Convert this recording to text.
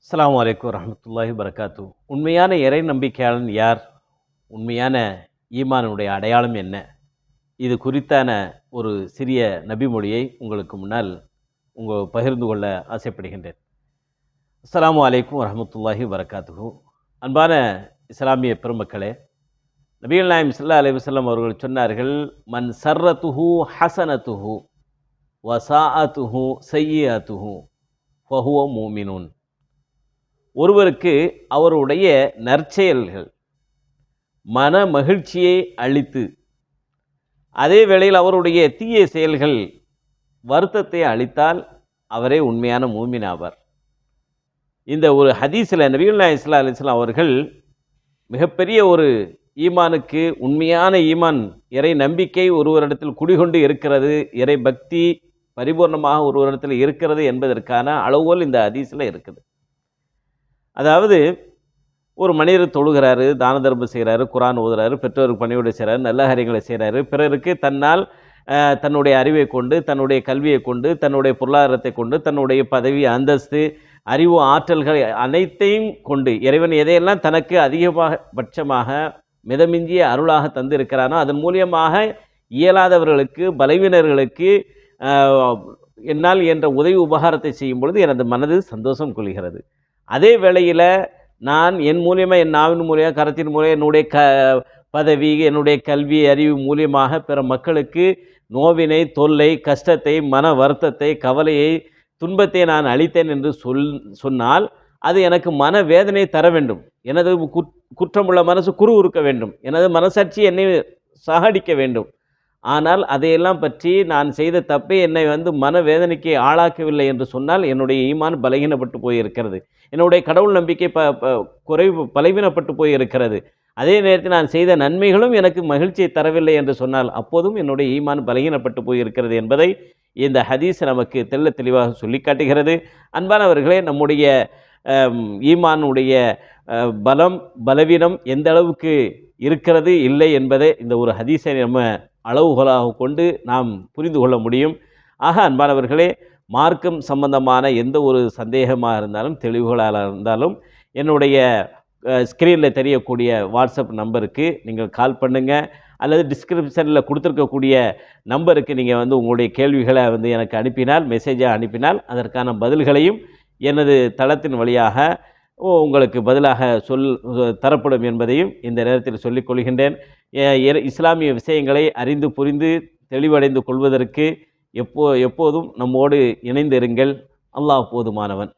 அஸ்ஸலாமு அலைக்கும் வரஹ்மத்துல்லாஹி வபரகாத்துஹு. உண்மையான இறை நம்பிக்கையாளன் யார்? உண்மையான ஈமானுடைய அடையாளம் என்ன? இது குறித்தான ஒரு சிறிய நபிமொழியை உங்களுக்கு முன்னால் பகிர்ந்து கொள்ள ஆசைப்படுகின்றேன். அஸ்ஸலாமு அலைக்கும் வரஹ்மத்துல்லாஹி வபரகாத்துஹு. அன்பான இஸ்லாமிய பெருமக்களே, நபிகள் நாயகம் ஸல்லல்லாஹு அலைஹி வஸல்லம் அவர்கள் சொன்னார்கள், மன் சர்ரத்துஹு ஹஸனத்துஹு வ ஸாஅத்துஹு ஸய்யிஅத்துஹு ஃபஹுவ மூமினுன். ஒருவருக்கு அவருடைய நற்செயல்கள் மன மகிழ்ச்சியை அளித்து, அதே வேளையில் அவருடைய தீய செயல்கள் வருத்தத்தை அளித்தால் அவரே உண்மையான மூமின் ஆவார். இந்த ஒரு ஹதீஸில் நபிகள் நாயகம் ஸல்லல்லாஹு அலைஹி வஸல்லம் அவர்கள் மிகப்பெரிய ஒரு ஈமானுக்கு, உண்மையான ஈமான் இறை நம்பிக்கை ஒருவரிடத்தில் குடிகொண்டு இருக்கிறது, இறை பக்தி பரிபூர்ணமாக ஒருவரிடத்தில் இருக்கிறது என்பதற்கான அளவுகோல் இந்த ஹதீஸில் இருக்குது. அதாவது, ஒரு மனிதர் தொழுகிறாரு, தான தர்மம் செய்கிறாரு, குர்ஆன் ஓதுறாரு, பெற்றோருக்கு பணிவிடை செய்கிறாரு, நல்ல காரியங்களை செய்கிறாரு, பிறருக்கு தன்னால் தன்னுடைய அறிவை கொண்டு, தன்னுடைய கல்வியை கொண்டு, தன்னுடைய பொருளாதாரத்தை கொண்டு, தன்னுடைய பதவி அந்தஸ்து, அறிவு ஆற்றல்கள் அனைத்தையும் கொண்டு இறைவன் எதையெல்லாம் தனக்கு அதிகபட்சமாக மிதமிஞ்சிய அருளாக தந்திருக்கிறானோ அதன் மூலியமாக இயலாதவர்களுக்கு, பலவீனர்களுக்கு என்னால் என்ற உதவி உபகாரத்தை செய்யும் பொழுது எனது மனது சந்தோஷம் கொள்கிறது. அதே வேளையில் நான் என் மூலியமாக, என் நாவின் மூலியமாக, கரத்தின் மூலியம், என்னுடைய பதவி, என்னுடைய கல்வி அறிவு மூலியமாக பிற மக்களுக்கு நோவினை, தொல்லை, கஷ்டத்தை, மன வருத்தத்தை, கவலையை, துன்பத்தை நான் அளித்தேன் என்று சொன்னால் அது எனக்கு மன வேதனை தர வேண்டும். எனது குற்றமுள்ள மனசு குறுகுறுக்க வேண்டும். எனது மனசாட்சி என்னை சாகடிக்க வேண்டும். ஆனால் அதையெல்லாம் பற்றி நான் செய்த தப்பை என்னை மனவேதனைக்கு ஆளாக்கவில்லை என்று சொன்னால் என்னுடைய ஈமான் பலகீனப்பட்டு போயிருக்கிறது. என்னுடைய கடவுள் நம்பிக்கை பலவீனப்பட்டு போயிருக்கிறது. அதே நேரத்தில் நான் செய்த நன்மைகளும் எனக்கு மகிழ்ச்சியை தரவில்லை என்று சொன்னால் அப்போதும் என்னுடைய ஈமான் பலகீனப்பட்டு போயிருக்கிறது என்பதை இந்த ஹதீஸ் நமக்கு தெள்ள தெளிவாக சொல்லி காட்டுகிறது. அன்பானவர்களே, நம்முடைய ஈமானுடைய பலம், பலவீனம் எந்த அளவுக்கு இருக்கிறது இல்லை என்பதை இந்த ஒரு ஹதீஸை நம்ம அளவுகோலாக கொண்டு நாம் புரிந்து கொள்ள முடியும். ஆக அன்பானவர்களே, மார்க்கம் சம்பந்தமான எந்த ஒரு சந்தேகமாக இருந்தாலும், தெளிவுகளாக இருந்தாலும், என்னுடைய ஸ்க்ரீனில் தெரியக்கூடிய வாட்ஸ்அப் நம்பருக்கு நீங்கள் கால் பண்ணுங்கள், அல்லது டிஸ்கிரிப்ஷனில் கொடுத்துருக்கக்கூடிய நம்பருக்கு நீங்கள் உங்களுடைய கேள்விகளை எனக்கு அனுப்பினால், மெசேஜாக அனுப்பினால் அதற்கான பதில்களையும் எனது தளத்தின் வழியாக உங்களுக்கு பதிலாக தரப்படும் என்பதையும் இந்த நேரத்தில் சொல்லிக் கொள்கின்றேன். இஸ்லாமிய விஷயங்களை அறிந்து புரிந்து தெளிவடைந்து கொள்வதற்கு எப்போதும் நம்மோடு இணைந்திருங்கள். அல்லாஹ் போதுமானவன்.